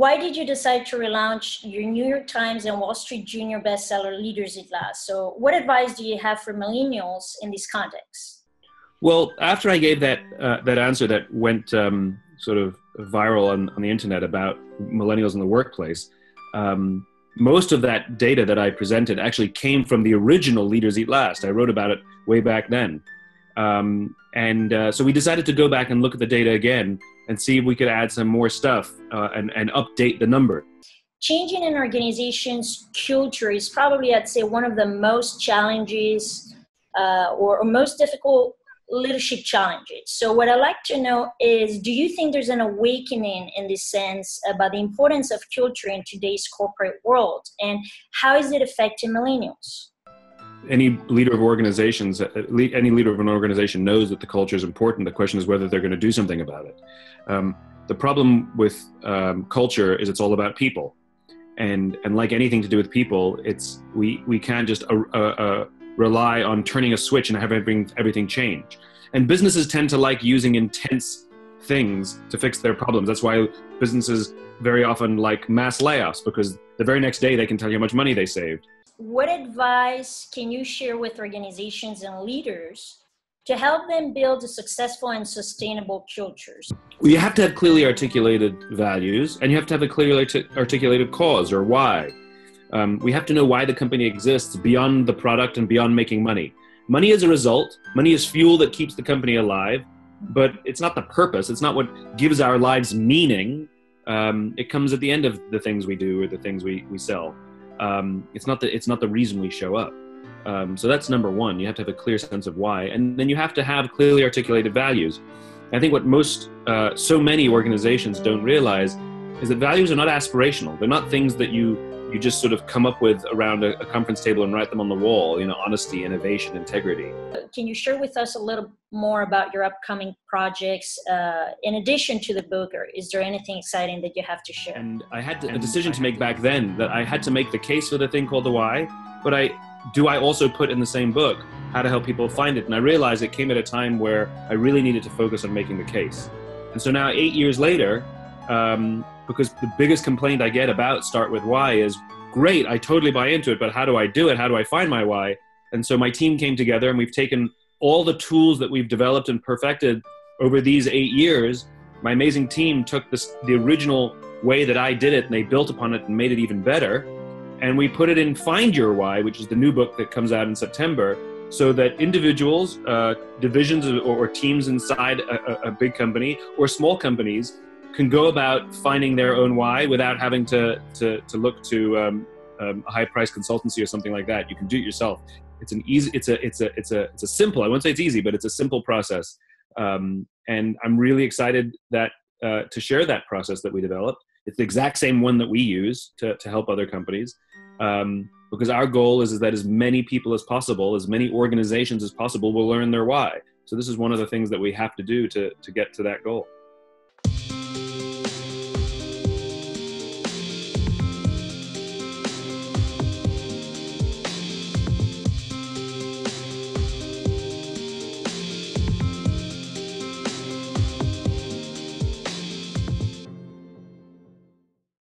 why did you decide to relaunch your New York Times and Wall Street Junior bestseller Leaders Eat Last? So what advice do you have for millennials in this context? Well, after I gave that answer that went sort of viral on the internet about millennials in the workplace, most of that data that I presented actually came from the original Leaders Eat Last. I wrote about it way back then. So we decided to go back and look at the data again and see if we could add some more stuff and update the number. Changing an organization's culture is probably, I'd say, one of the most challenges or most difficult leadership challenges. So what I'd like to know is, do you think there's an awakening in this sense about the importance of culture in today's corporate world? And how is it affecting millennials? Any leader of organizations, any leader of an organization knows that the culture is important. The question is whether they're going to do something about it. The problem with culture is it's all about people. And like anything to do with people, we can't just rely on turning a switch and having everything change. And businesses tend to like using intense things to fix their problems. That's why businesses very often like mass layoffs, because the very next day they can tell you how much money they saved. What advice can you share with organizations and leaders to help them build a successful and sustainable cultures? Well, you have to have clearly articulated values, and you have to have a clearly articulated cause or why. We have to know why the company exists beyond the product and beyond making money. Money is a result. Money is fuel that keeps the company alive, but it's not the purpose. It's not what gives our lives meaning. It comes at the end of the things we do or the things we sell. It's not the reason we show up. So that's number one. You have to have a clear sense of why, and then you have to have clearly articulated values. I think what so many organizations don't realize is that values are not aspirational. They're not things that you just sort of come up with around a conference table and write them on the wall. Honesty, innovation, integrity. Can you share with us a little more about your upcoming projects in addition to the book, or is there anything exciting that you have to share? And I had a decision to make back then that I had to make the case for the thing called the why, but I also put in the same book how to help people find it. And I realized it came at a time where I really needed to focus on making the case. And so now 8 years later, because the biggest complaint I get about Start With Why is, great, I totally buy into it, but how do I do it? How do I find my why? And so my team came together and we've taken all the tools that we've developed and perfected over these 8 years. My amazing team took the original way that I did it and they built upon it and made it even better. And we put it in Find Your Why, which is the new book that comes out in September, so that individuals, divisions or teams inside a big company or small companies can go about finding their own why without having to look to a high-priced consultancy or something like that. You can do it yourself. It's a simple, I won't say it's easy, but it's a simple process. And I'm really excited to share that process that we developed. It's the exact same one that we use to help other companies. Because our goal is that as many people as possible, as many organizations as possible will learn their why. So this is one of the things that we have to do to get to that goal.